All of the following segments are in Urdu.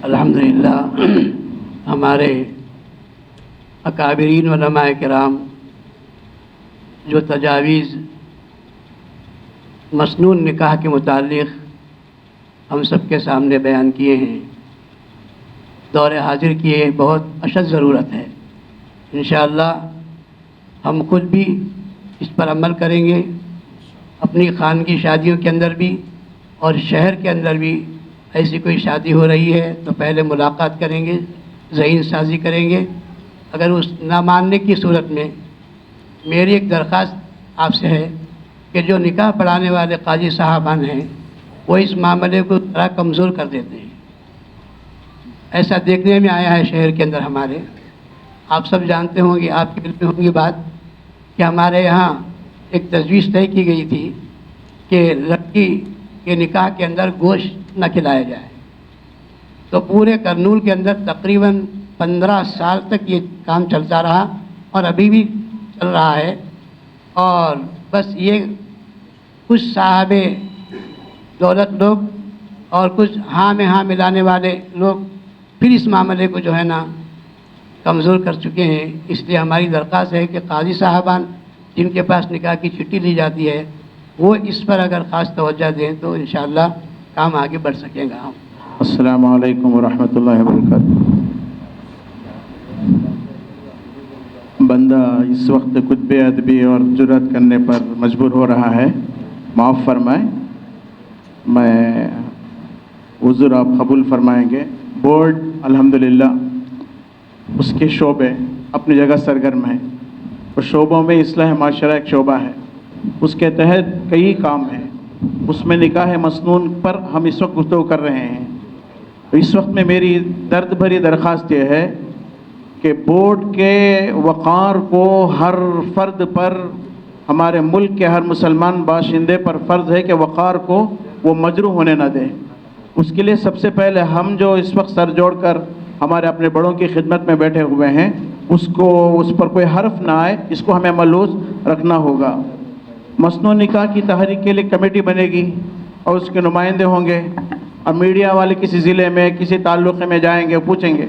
الحمدللہ ہمارے اکابرین علماء کرام جو تجاویز مسنون نکاح کے متعلق ہم سب کے سامنے بیان کیے ہیں، دور حاضر کی یہ بہت اشد ضرورت ہے۔ انشاءاللہ ہم خود بھی اس پر عمل کریں گے، اپنی خانگی شادیوں کے اندر بھی اور شہر کے اندر بھی ایسی کوئی شادی ہو رہی ہے تو پہلے ملاقات کریں گے، ذہین سازی کریں گے۔ اگر اس نہ ماننے کی صورت میں میری ایک درخواست آپ سے ہے کہ جو نکاح پڑھانے والے قاضی صاحبان ہیں وہ اس معاملے کو ذرا کمزور کر دیتے ہیں۔ ایسا دیکھنے میں آیا ہے شہر کے اندر ہمارے، آپ سب جانتے ہوں گے، آپ کے دل میں ہوں گی بات کہ ہمارے یہاں ایک تجویز طے کی گئی تھی کہ لڑکی کے نکاح کے اندر گوشت نہ کھلایا جائے، تو پورے کرنول کے اندر تقریباً 15 سال تک یہ کام چلتا رہا اور ابھی بھی چل رہا ہے، اور بس یہ کچھ صاحب دولت لوگ اور کچھ ہاں میں ہاں ملانے والے لوگ پھر اس معاملے کو جو ہے نا کمزور کر چکے ہیں۔ اس لیے ہماری درخواست ہے کہ قاضی صاحبان جن کے پاس نکاح کی چٹھی لی جاتی ہے وہ اس پر اگر خاص توجہ دیں تو انشاءاللہ کام آگے بڑھ سکے گا۔ السلام علیکم ورحمۃ اللہ وبرکاتہ۔ بندہ اس وقت کچھ بے ادبی اور جرأت کرنے پر مجبور ہو رہا ہے، معاف فرمائیں، میں عذر آپ قبول فرمائیں گے۔ بورڈ الحمدللہ اس کے شعبے اپنی جگہ سرگرم ہیں، اور شعبوں میں اصلاح معاشرہ ایک شعبہ ہے، اس کے تحت کئی کام ہیں، اس میں نکاح مسنون پر ہم اس وقت گفتگو کر رہے ہیں۔ اس وقت میں میری درد بھری درخواست یہ ہے کہ بورڈ کے وقار کو ہر فرد پر، ہمارے ملک کے ہر مسلمان باشندے پر فرض ہے کہ وقار کو وہ مجروح ہونے نہ دے۔ اس کے لیے سب سے پہلے ہم جو اس وقت سر جوڑ کر ہمارے اپنے بڑوں کی خدمت میں بیٹھے ہوئے ہیں، اس پر کوئی حرف نہ آئے، اس کو ہمیں ملحوظ رکھنا ہوگا۔ مسنون نکاح کی تحریک کے لیے کمیٹی بنے گی اور اس کے نمائندے ہوں گے، اور میڈیا والے کسی ضلع میں کسی تعلقے میں جائیں گے، پوچھیں گے،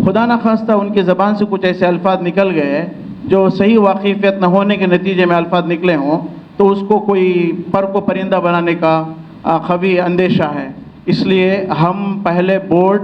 خدا نخواستہ ان کی زبان سے کچھ ایسے الفاظ نکل گئے جو صحیح واقفیت نہ ہونے کے نتیجے میں الفاظ نکلے ہوں تو اس کو کوئی پر کو پرندہ بنانے کا خفی اندیشہ ہے۔ اس لیے ہم پہلے بورڈ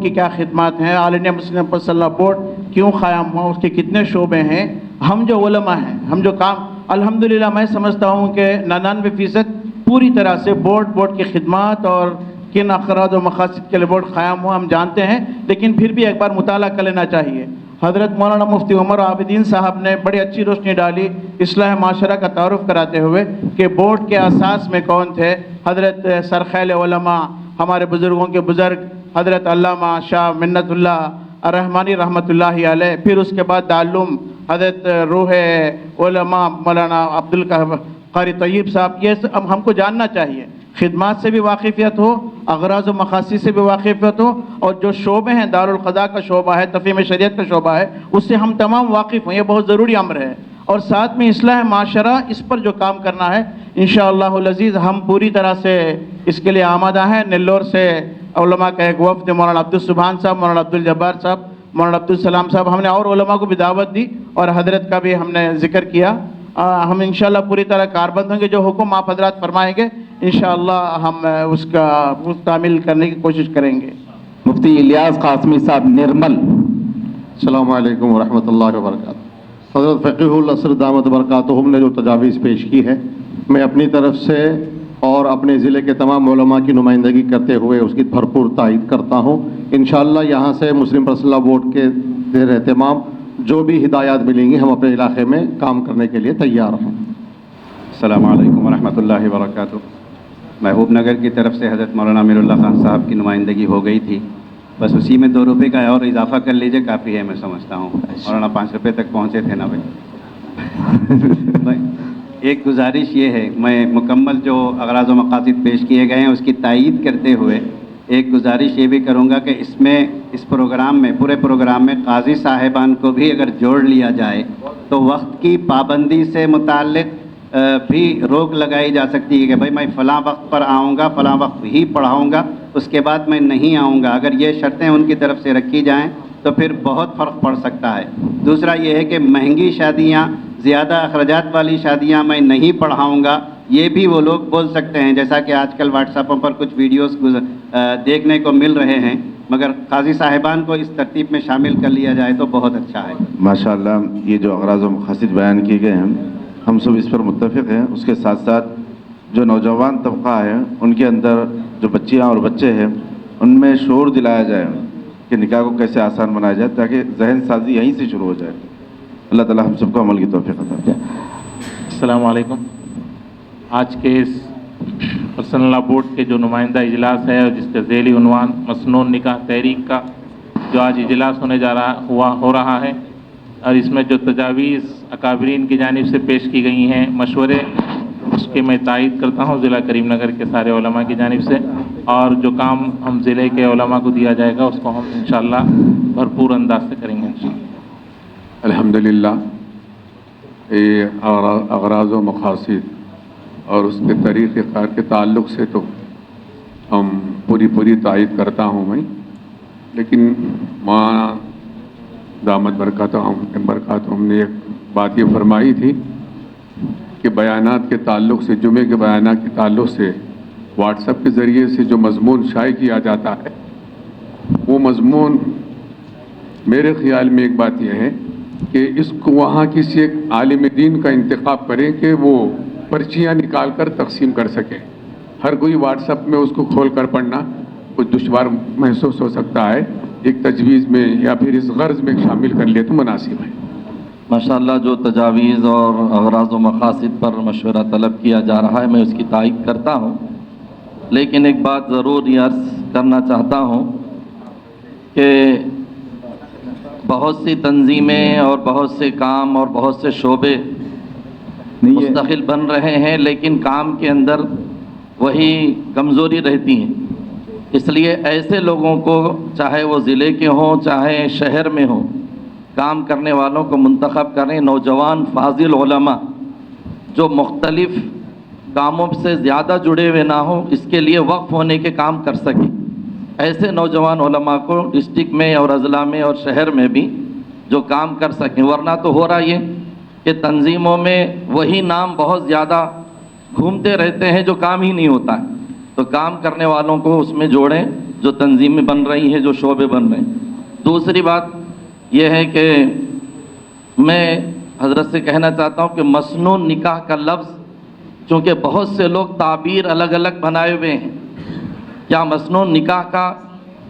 کی کیا خدمات ہیں، آل انڈیا مسلم صلی اللہ بورڈ کیوں قائم ہوا، اس کے کتنے شعبے ہیں، ہم جو علماء ہیں، ہم جو کام، الحمدللہ میں سمجھتا ہوں کہ 99% پوری طرح سے بورڈ کی خدمات اور کن اغراض و مقاصد کے لیے بورڈ قائم ہوا ہم جانتے ہیں، لیکن پھر بھی ایک بار مطالعہ کر لینا چاہیے۔ حضرت مولانا مفتی عمر عابدین صاحب نے بڑی اچھی روشنی ڈالی اصلاح معاشرہ کا تعارف کراتے ہوئے کہ بورڈ کے اساس میں کون تھے۔ حضرت سرخیل علماء، ہمارے بزرگوں کے بزرگ حضرت علامہ شاہ منت اللہ الرحمانی رحمۃ اللہ علیہ، پھر اس کے بعد دارالعلوم حضرت روح علماء مولانا عبدالقاری طیب صاحب۔ یہ اب ہم کو جاننا چاہیے، خدمات سے بھی واقفیت ہو، اغراض و مقاصد سے بھی واقفیت ہو، اور جو شعبے ہیں دارالقضاء کا شعبہ ہے، تفہیم شریعت کا شعبہ ہے، اس سے ہم تمام واقف ہوں، یہ بہت ضروری امر ہے۔ اور ساتھ میں اصلاح معاشرہ، اس پر جو کام کرنا ہے انشاءاللہ العزیز ہم پوری طرح سے اس کے لیے آمادہ ہیں۔ نیلور سے علماء کا ایک وفد، مولانا عبدالسبحان صاحب، مولانا عبدالجبار صاحب، مولانا عبدالسلام صاحب، ہم نے اور علماء کو بھی دعوت دی اور حضرت کا بھی ہم نے ذکر کیا۔ ہم انشاءاللہ پوری طرح کاربند ہوں گے، جو حکم آپ حضرات فرمائیں گے انشاءاللہ ہم اس کا تعمیل کرنے کی کوشش کریں گے۔ مفتی الیاس قاسمی صاحب نرمل۔ السلام علیکم ورحمۃ اللہ وبرکاتہ۔ حضرت فقیہ الاسر دامت برکاتہم نے جو تجاویز پیش کی ہے، میں اپنی طرف سے اور اپنے ضلع کے تمام علماء کی نمائندگی کرتے ہوئے اس کی بھرپور تائید کرتا ہوں۔ انشاءاللہ یہاں سے مسلم پرسنل لاء بورڈ کے زیر اہتمام جو بھی ہدایات ملیں گی ہم اپنے علاقے میں کام کرنے کے لیے تیار ہیں۔ السلام علیکم ورحمۃ اللہ وبرکاتہ۔ محبوب نگر کی طرف سے حضرت مولانا امیر اللہ خان صاحب کی نمائندگی ہو گئی تھی، بس اسی میں 2 روپے کا اور اضافہ کر لیجئے، کافی ہے میں سمجھتا ہوں۔ مولانا 5 روپے تک پہنچے تھے نا بھائی۔ ایک گزارش یہ ہے، میں مکمل جو اغراض و مقاصد پیش کیے گئے ہیں اس کی تائید کرتے ہوئے ایک گزارش یہ بھی کروں گا کہ اس پروگرام میں، پورے پروگرام میں قاضی صاحبان کو بھی اگر جوڑ لیا جائے تو وقت کی پابندی سے متعلق بھی روک لگائی جا سکتی ہے کہ بھائی میں فلاں وقت پر آؤں گا، فلاں وقت ہی پڑھاؤں گا، اس کے بعد میں نہیں آؤں گا. اگر یہ شرطیں ان کی طرف سے رکھی جائیں تو پھر بہت فرق پڑ سکتا ہے. دوسرا یہ ہے کہ مہنگی شادیاں، زیادہ اخراجات والی شادیاں میں نہیں پڑھاؤں گا، یہ بھی وہ لوگ بول سکتے ہیں، جیسا کہ آج کل واٹس ایپوں پر کچھ ویڈیوز دیکھنے کو مل رہے ہیں. مگر قاضی صاحبان کو اس ترتیب میں شامل کر لیا جائے تو بہت اچھا ہے. ماشاءاللہ یہ جو اغراض و مقاصد بیان کیے گئے ہیں ہم سب اس پر متفق ہیں. اس کے ساتھ ساتھ جو نوجوان طبقہ ہے ان کے اندر جو بچیاں اور بچے ہیں ان میں شعور دلایا جائے کہ نکاح کو کیسے آسان بنایا جائے تاکہ ذہن سازی یہیں سے شروع ہو جائے. اللہ تعالی ہم سب کو عمل کی توفیق عطا فرمائے. السلام علیکم. آج کے اس پرسنل لا بورڈ کے جو نمائندہ اجلاس ہے اور جس کا ذیلی عنوان مسنون نکاح تحریک کا جو آج اجلاس ہو رہا ہے، اور اس میں جو تجاویز اکابرین کی جانب سے پیش کی گئی ہیں، مشورے، اس کے میں تائید کرتا ہوں ضلع کریم نگر کے سارے علماء کی جانب سے. اور جو کام ہم ضلع کے علماء کو دیا جائے گا اس کو ہم انشاءاللہ بھرپور انداز سے کریں گے انشاءاللہ. الحمدللہ یہ اغراض و مقاصد اور اس کے طریقہ کار کے تعلق سے تو ہم پوری تائید کرتا ہوں میں، لیکن ماں دامت برکاتہم نے ایک بات یہ فرمائی تھی کہ بیانات کے تعلق سے، جمعے کے بیانات کے تعلق سے واٹس ایپ کے ذریعے سے جو مضمون شائع کیا جاتا ہے وہ مضمون میرے خیال میں ایک بات یہ ہے کہ اس کو وہاں کسی ایک عالم دین کا انتخاب کریں کہ وہ پرچیاں نکال کر تقسیم کر سکے. ہر کوئی واٹس ایپ میں اس کو کھول کر پڑھنا کچھ دشوار محسوس ہو سکتا ہے. ایک تجویز میں یا پھر اس غرض میں شامل کر لے تو مناسب ہے. ماشاءاللہ جو تجاویز اور اغراض و مقاصد پر مشورہ طلب کیا جا رہا ہے میں اس کی تائید کرتا ہوں، لیکن ایک بات ضرور یہ عرض کرنا چاہتا ہوں کہ بہت سی تنظیمیں اور بہت سے کام اور بہت سے شعبے مستقل بن رہے ہیں، لیکن کام کے اندر وہی کمزوری رہتی ہیں. اس لیے ایسے لوگوں کو، چاہے وہ ضلع کے ہوں چاہے شہر میں ہوں، کام کرنے والوں کو منتخب کریں، نوجوان فاضل علماء جو مختلف کاموں سے زیادہ جڑے ہوئے نہ ہوں، اس کے لیے وقف ہونے کے کام کر سکیں. ایسے نوجوان علماء کو ڈسٹرکٹ میں اور اضلاع میں اور شہر میں بھی جو کام کر سکیں. ورنہ تو ہو رہا یہ کہ تنظیموں میں وہی نام بہت زیادہ گھومتے رہتے ہیں جو کام ہی نہیں ہوتا ہے. تو کام کرنے والوں کو اس میں جوڑیں جو تنظیمیں بن رہی ہیں، جو شعبے بن رہے ہیں. دوسری بات یہ ہے کہ میں حضرت سے کہنا چاہتا ہوں کہ مسنون نکاح کا لفظ، چونکہ بہت سے لوگ تعبیر الگ الگ بنائے ہوئے ہیں، کیا مسنون نکاح کا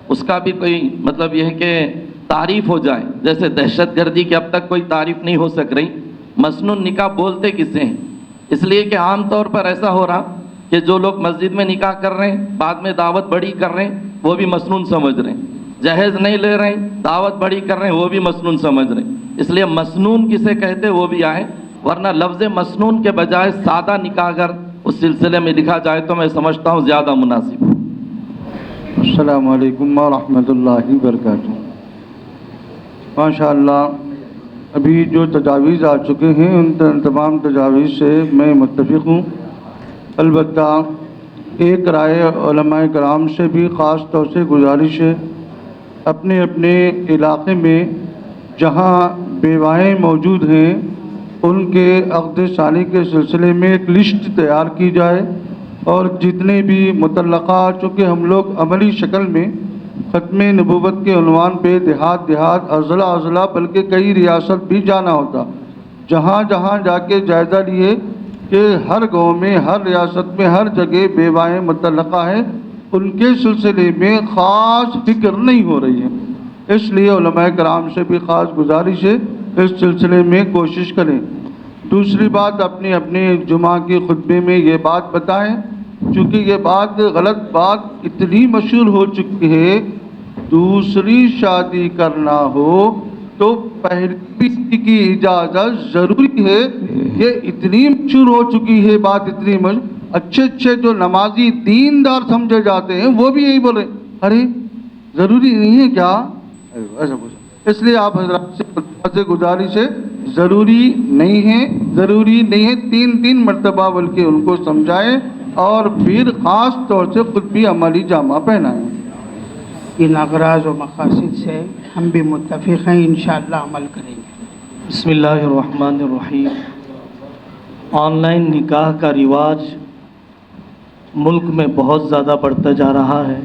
اس کا بھی کوئی مطلب یہ ہے کہ تعریف ہو جائے؟ جیسے دہشت گردی کی اب تک کوئی تعریف نہیں ہو سک رہی، مسنون نکاح بولتے کسے ہیں؟ اس لیے کہ عام طور پر ایسا ہو رہا کہ جو لوگ مسجد میں نکاح کر رہے ہیں، بعد میں دعوت بڑی کر رہے ہیں، وہ بھی مسنون سمجھ رہے ہیں. جہیز نہیں لے رہے ہیں، دعوت بڑی کر رہے ہیں، وہ بھی مسنون سمجھ رہے ہیں. اس لیے مسنون کسے کہتے وہ بھی آئے، ورنہ لفظ مسنون کے بجائے سادہ نکاح اگر اس سلسلے میں لکھا جائے تو میں سمجھتا ہوں زیادہ مناسب. السلام علیکم ورحمۃ اللہ وبرکاتہ. ماشاء اللہ ابھی جو تجاویز آ چکے ہیں ان تمام تجاویز سے میں متفق ہوں. البتہ ایک رائے علماء کرام سے بھی خاص طور سے گزارش ہے، اپنے اپنے علاقے میں جہاں بیواہیں موجود ہیں ان کے عقد ثانی کے سلسلے میں ایک لسٹ تیار کی جائے، اور جتنے بھی متعلقہ، چونکہ ہم لوگ عملی شکل میں ختم نبوت کے عنوان پہ دیہات اضلاع بلکہ کئی ریاست بھی جانا ہوتا، جہاں جہاں جا کے جائزہ لیے کہ ہر گاؤں میں، ہر ریاست میں، ہر جگہ بیواہیں متعلقہ ہیں، ان کے سلسلے میں خاص فکر نہیں ہو رہی ہے. اس لیے علماء کرام سے بھی خاص گزارش ہے اس سلسلے میں کوشش کریں. دوسری بات، اپنے جمعہ کے خطبے میں یہ بات بتائیں، چونکہ یہ بات غلط بات اتنی مشہور ہو چکی ہے، دوسری شادی کرنا ہو تو پہلی کی اجازت ضروری ہے. یہ اتنی مشہور ہو چکی ہے بات، اتنی مشہور، اچھے جو نمازی دیندار سمجھے جاتے ہیں وہ بھی یہی بولے، ارے ضروری نہیں ہے کیا؟ ایسا کچھ. اس لیے آپ حضرات سے گزارش ہے ضروری نہیں ہے 3 مرتبہ بلکہ ان کو سمجھائیں اور پھر خاص طور سے خود بھی عملی جامہ پہنائیں۔ ان اغراض و مقاصد سے ہم بھی متفق ہیں، انشاءاللہ عمل کریں گے۔ بسم اللہ الرحمن الرحیم۔ آن لائن نکاح کا رواج ملک میں بہت زیادہ بڑھتا جا رہا ہے،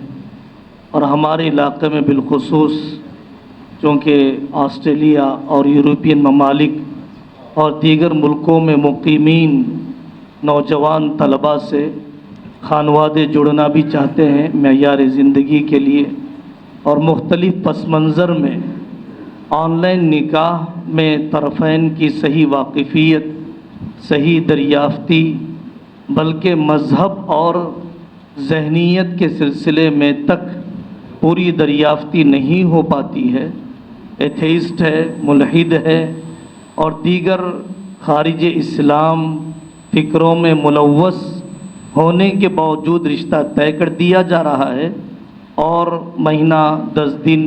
اور ہمارے علاقے میں بالخصوص چونکہ آسٹریلیا اور یورپین ممالک اور دیگر ملکوں میں مقیمین نوجوان طلباء سے خانوادے جڑنا بھی چاہتے ہیں معیار زندگی کے لیے، اور مختلف پس منظر میں آن لائن نکاح میں طرفین کی صحیح واقفیت، صحیح دریافتی، بلکہ مذہب اور ذہنیت کے سلسلے میں تک پوری دریافتی نہیں ہو پاتی ہے۔ ایتھیسٹ ہے، ملحد ہے اور دیگر خارج اسلام فکروں میں ملوث ہونے کے باوجود رشتہ طے کر دیا جا رہا ہے، اور مہینہ 10 دن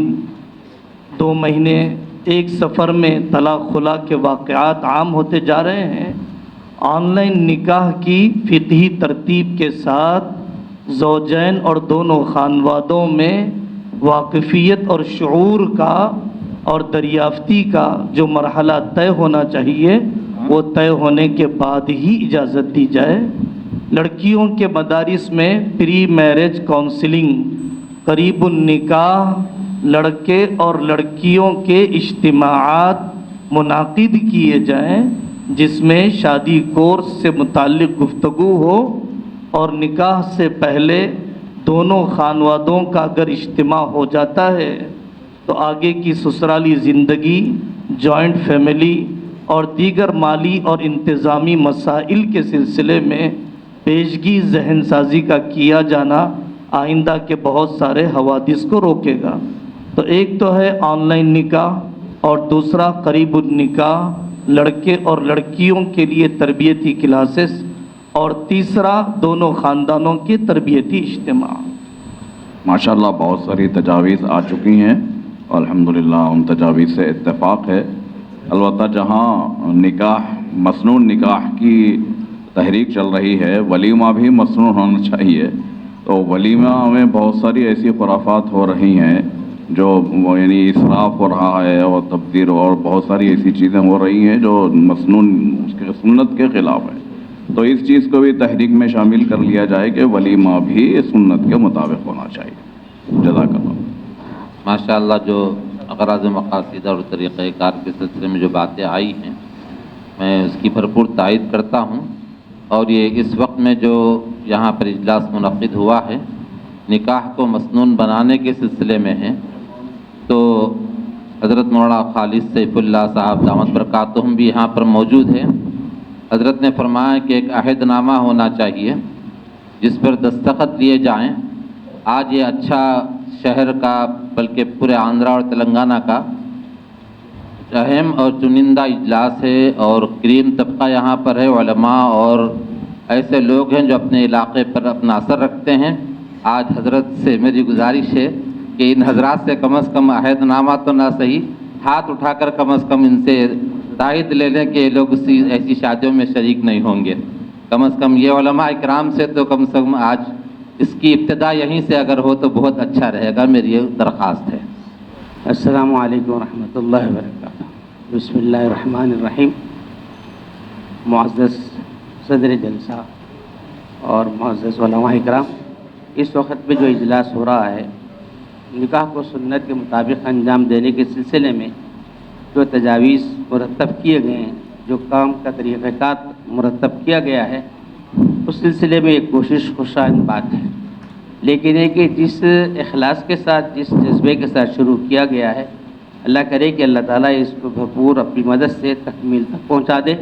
2 مہینے ایک سفر میں طلاق خلا کے واقعات عام ہوتے جا رہے ہیں۔ آن لائن نکاح کی فقہی ترتیب کے ساتھ زوجین اور دونوں خانوادوں میں واقفیت اور شعور کا اور دریافتی کا جو مرحلہ طے ہونا چاہیے وہ طے ہونے کے بعد ہی اجازت دی جائے۔ لڑکیوں کے مدارس میں پری میرج کونسلنگ، قریب النکاح، لڑکے اور لڑکیوں کے اجتماعات منعقد کیے جائیں جس میں شادی کورس سے متعلق گفتگو ہو، اور نکاح سے پہلے دونوں خانوادوں کا اگر اجتماع ہو جاتا ہے تو آگے کی سسرالی زندگی، جوائنٹ فیملی اور دیگر مالی اور انتظامی مسائل کے سلسلے میں پیشگی ذہن سازی کا کیا جانا آئندہ کے بہت سارے حوادث کو روکے گا۔ تو ایک تو ہے آن لائن نکاح، اور دوسرا قریب النکاح، لڑکے اور لڑکیوں کے لیے تربیتی کلاسز، اور تیسرا دونوں خاندانوں کے تربیتی اجتماع۔ ماشاءاللہ بہت ساری تجاویز آ چکی ہیں، الحمدللہ ان تجاویز سے اتفاق ہے۔ البتہ جہاں نکاح، مسنون نکاح کی تحریک چل رہی ہے، ولیمہ بھی مسنون ہونا چاہیے، تو ولیمہ میں بہت ساری ایسی خرافات ہو رہی ہیں جو یعنی اسراف ہو رہا ہے اور تبذیر، اور بہت ساری ایسی چیزیں ہو رہی ہیں جو مسنون سنت کے خلاف ہے۔ تو اس چیز کو بھی تحریک میں شامل کر لیا جائے کہ ولیمہ بھی سنت کے مطابق ہونا چاہیے۔ جزاک اللہ۔ ماشاءاللہ جو اغراض مقاصد اور طریقہ کار کے سلسلے میں جو باتیں آئی ہیں میں اس کی بھرپور تائید کرتا ہوں، اور یہ اس وقت میں جو یہاں پر اجلاس منعقد ہوا ہے نکاح کو مسنون بنانے کے سلسلے میں ہے، تو حضرت مولانا خالد سیف اللہ صاحب دامت برکاتہم بھی یہاں پر موجود ہیں۔ حضرت نے فرمایا کہ ایک عہد نامہ ہونا چاہیے جس پر دستخط لیے جائیں۔ آج یہ اچھا شہر کا بلکہ پورے آندھرا اور تلنگانہ کا اہم اور چنندہ اجلاس ہے، اور کریم طبقہ یہاں پر ہے، علماء اور ایسے لوگ ہیں جو اپنے علاقے پر اپنا اثر رکھتے ہیں۔ آج حضرت سے میری گزارش ہے کہ ان حضرات سے کم از کم عہد نامہ تو نہ صحیح، ہاتھ اٹھا کر کم از کم ان سے تائید لے لیں کہ یہ لوگ ایسی شادیوں میں شریک نہیں ہوں گے۔ کم از کم یہ علماء اکرام سے تو کم سے کم آج اس کی ابتدا یہیں سے اگر ہو تو بہت اچھا رہے گا، میری یہ درخواست ہے۔ السلام علیکم ورحمۃ اللہ وبرکاتہ۔ بسم اللہ الرحمن الرحیم۔ معزز صدر جلسہ اور معزز علماء اکرام، اس وقت پہ جو اجلاس ہو رہا ہے نکاح کو سنت کے مطابق انجام دینے کے سلسلے میں جو تجاویز مرتب کیے گئے ہیں، جو کام کا طریقہ کار مرتب کیا گیا ہے، اس سلسلے میں ایک کوشش خوشائند بات ہے، لیکن ہے کہ جس اخلاص کے ساتھ، جس جذبے کے ساتھ شروع کیا گیا ہے، اللہ کرے کہ اللہ تعالیٰ اس کو بھرپور اپنی مدد سے تکمیل تک پہنچا دے۔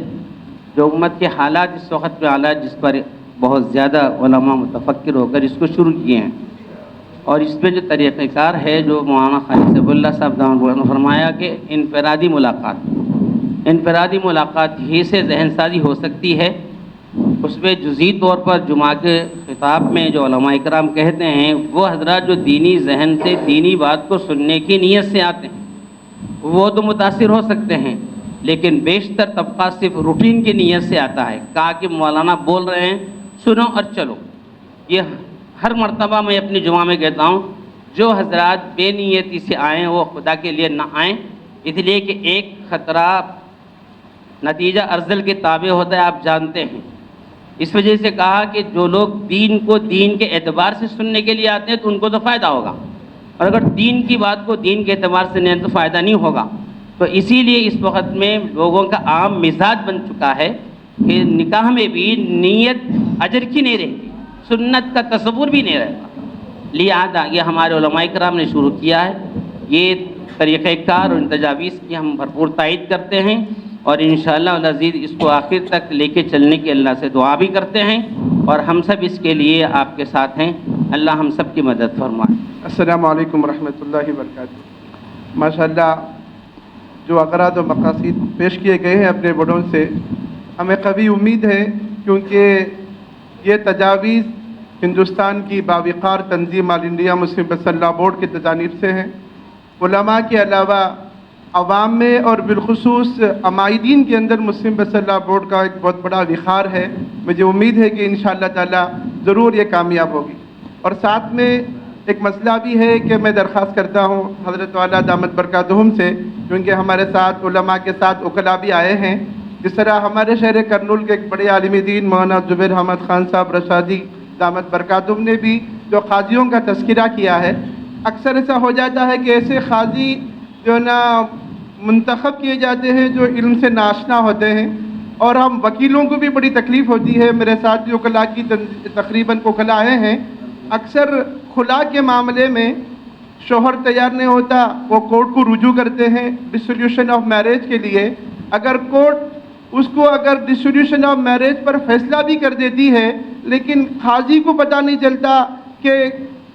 جو امت کے حالات اس وقت میں حالات جس پر بہت زیادہ علماء متفکر ہو کر اس کو شروع کیے ہیں، اور اس میں جو طریقہ کار ہے جو مولانا خالد صاحب اللہ صاحب نے فرمایا کہ انفرادی ملاقات ہی سے ذہن سازی ہو سکتی ہے، اس میں جزئی طور پر جمعہ کے خطاب میں جو علماء اکرام کہتے ہیں وہ حضرات جو دینی ذہن سے دینی بات کو سننے کی نیت سے آتے ہیں وہ تو متاثر ہو سکتے ہیں، لیکن بیشتر طبقہ صرف روٹین کی نیت سے آتا ہے، کہا کہ مولانا بول رہے ہیں سنو اور چلو۔ یہ ہر مرتبہ میں اپنی جمعہ میں کہتا ہوں، جو حضرات بے نیتی سے آئیں وہ خدا کے لیے نہ آئیں، اس لیے کہ ایک خطرہ نتیجہ ارذل کے تابع ہوتا ہے، آپ جانتے ہیں۔ اس وجہ سے کہا کہ جو لوگ دین کو دین کے اعتبار سے سننے کے لیے آتے ہیں تو ان کو تو فائدہ ہوگا، اور اگر دین کی بات کو دین کے اعتبار سے نہیں تو فائدہ نہیں ہوگا۔ تو اسی لیے اس وقت میں لوگوں کا عام مزاج بن چکا ہے کہ نکاح میں بھی نیت اجر کی نہیں رہتی، سنت کا تصور بھی نہیں رہتا۔ لہذا یہ ہمارے علماء کرام نے شروع کیا ہے، یہ طریقہ کار اور تجاویز کی ہم بھرپور تائید کرتے ہیں، اور انشاءاللہ العزیز اس کو آخر تک لے کے چلنے کی اللہ سے دعا بھی کرتے ہیں، اور ہم سب اس کے لیے آپ کے ساتھ ہیں۔ اللہ ہم سب کی مدد فرمائے۔ السلام علیکم ورحمۃ اللہ وبرکاتہ۔ ماشاءاللہ جو اغراض و مقاصد پیش کیے گئے ہیں اپنے بڑوں سے، ہمیں قوی امید ہے، کیونکہ یہ تجاویز ہندوستان کی باوقار تنظیم آل انڈیا مسلم مسلح بورڈ کی جانب سے ہیں۔ علماء کے علاوہ عوام میں اور بالخصوص عمائدین کے اندر مسلم مسلح بورڈ کا ایک بہت بڑا وقار ہے۔ مجھے امید ہے کہ انشاءاللہ تعالی ضرور یہ کامیاب ہوگی۔ اور ساتھ میں ایک مسئلہ بھی ہے کہ میں درخواست کرتا ہوں حضرت والا دامت برکاتہم سے، کیونکہ ہمارے ساتھ علماء کے ساتھ وکلاء بھی آئے ہیں، جس طرح ہمارے شہر کرنول کے ایک بڑے عالم دین مولانا زبیر احمد خان صاحب رشادی دامت برکاتہم نے بھی جو قاضیوں کا تذکرہ کیا ہے، اکثر ایسا ہو جاتا ہے کہ ایسے قاضی جو نا منتخب کیے جاتے ہیں جو علم سے ناشنا ہوتے ہیں، اور ہم وکیلوں کو بھی بڑی تکلیف ہوتی ہے۔ میرے ساتھ جو وکلاء کی تقریباً وکلاء آئے ہیں، اکثر خلا کے معاملے میں شوہر تیار نہیں ہوتا، وہ کورٹ کو رجوع کرتے ہیں ڈسولیوشن آف میرج کے لیے۔ اگر کورٹ اس کو اگر ڈسولیوشن آف میرج پر فیصلہ بھی کر دیتی ہے، لیکن قاضی کو پتہ نہیں چلتا کہ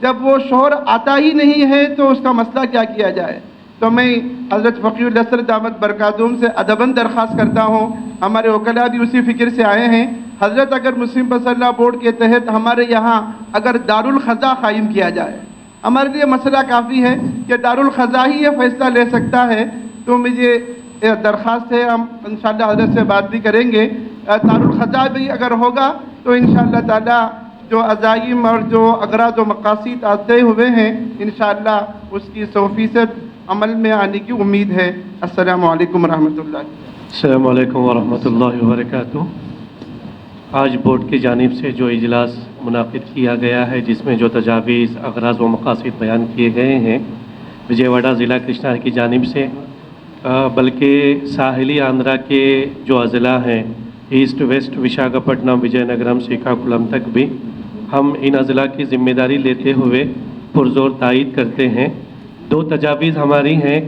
جب وہ شوہر آتا ہی نہیں ہے تو اس کا مسئلہ کیا کیا جائے۔ تو میں حضرت فقیہ الاسر دامت برکاتہم سے ادباً درخواست کرتا ہوں، ہمارے وکلاء بھی اسی فکر سے آئے ہیں، حضرت اگر مسلم مسلح بورڈ کے تحت ہمارے یہاں اگر دارالقضاء قائم کیا جائے، ہمارے لیے مسئلہ کافی ہے کہ دارالقضاء ہی یہ فیصلہ لے سکتا ہے۔ تو مجھے درخواست ہے، ہم انشاءاللہ حضرت سے بات بھی کریں گے، دارالقضاء بھی اگر ہوگا تو انشاءاللہ تعالی جو عزائم اور جو اغراض و مقاصد طے ہوئے ہیں، انشاءاللہ اس کی 100% عمل میں آنے کی امید ہے۔ السلام علیکم ورحمۃ اللہ۔ السلام علیکم ورحمۃ اللہ وبرکاتہ۔ آج بورڈ کی جانب سے جو اجلاس منعقد کیا گیا ہے، جس میں جو تجاویز اغراض و مقاصد بیان کیے گئے ہیں وجے واڑہ ضلع کرشنا کی جانب سے، بلکہ ساحلی آندھرا کے جو اضلاع ہیں ایسٹ ویسٹ وشاکھاپٹنم وجے نگرم سریکاکولم تک بھی ہم ان اضلاع کی ذمہ داری لیتے ہوئے پرزور تائید کرتے ہیں۔ دو تجاویز ہماری ہیں،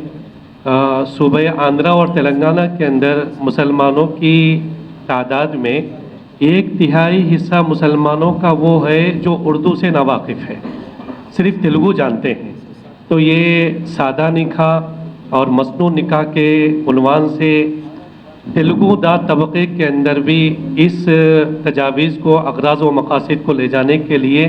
صوبہ آندھرا اور تلنگانہ کے اندر مسلمانوں کی تعداد میں 1/3 حصہ مسلمانوں کا وہ ہے جو اردو سے ناواقف ہے، صرف تیلگو جانتے ہیں۔ تو یہ سادہ نکاح اور مصنوع نکاح کے عنوان سے تیلگو دا طبقے کے اندر بھی اس تجاویز کو اغراض و مقاصد کو لے جانے کے لیے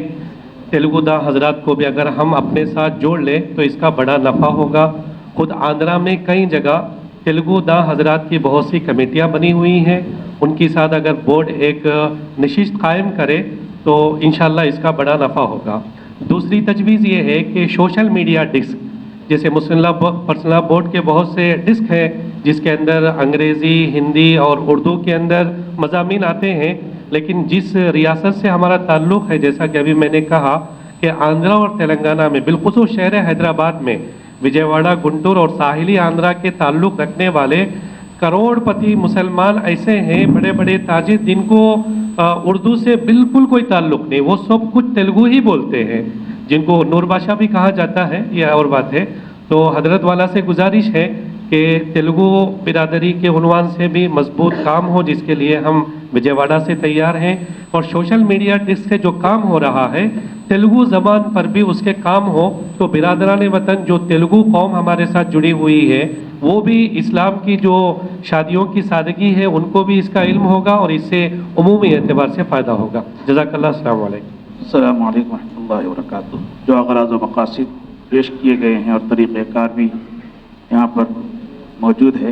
تیلگو دا حضرات کو بھی اگر ہم اپنے ساتھ جوڑ لیں تو اس کا بڑا نفع ہوگا۔ خود آندھرا میں کئی جگہ تیلگو دا حضرات کی بہت سی کمیٹیاں بنی ہوئی ہیں، ان کے ساتھ اگر بورڈ ایک نشست قائم کرے تو انشاءاللہ اس کا بڑا نفع ہوگا۔ دوسری تجویز یہ ہے کہ سوشل میڈیا ڈسک، جیسے مسلم پرسنل بورڈ کے بہت سے ڈسک ہیں جس کے اندر انگریزی، ہندی اور اردو کے اندر مضامین آتے ہیں، لیکن جس ریاست سے ہمارا تعلق ہے، جیسا کہ ابھی میں نے کہا کہ آندھرا اور تلنگانہ میں بالخصوص شہر حیدرآباد میں وجے واڑہ، گنٹور اور ساحلی آندھرا کے تعلق رکھنے والے کروڑ پتی مسلمان ایسے ہیں، بڑے بڑے تاجر، جن کو اردو سے بالکل کوئی تعلق نہیں، وہ سب کچھ تیلگو ہی بولتے ہیں، جن کو نور بادشاہ بھی کہا جاتا ہے، یہ اور بات ہے۔ تو حضرت والا سے گزارش ہے کہ تیلگو برادری کے عنوان سے بھی مضبوط کام ہو، جس کے لیے ہم وجے واڑہ سے تیار ہیں، اور سوشل میڈیا ڈسک سے جو کام ہو رہا ہے تیلگو زبان پر بھی اس کے کام ہو، تو برادران وطن جو تیلگو قوم ہمارے ساتھ جڑی ہوئی ہے وہ بھی اسلام کی جو شادیوں کی سادگی ہے ان کو بھی اس کا علم ہوگا، اور اس سے عمومی اعتبار سے فائدہ ہوگا۔ جزاک اللہ۔ السلام علیکم۔ السلام علیکم ورحمۃ اللہ وبرکاتہ۔ جو اغراض و مقاصد پیش کیے گئے ہیں اور طریقہ کار بھی یہاں پر موجود ہے،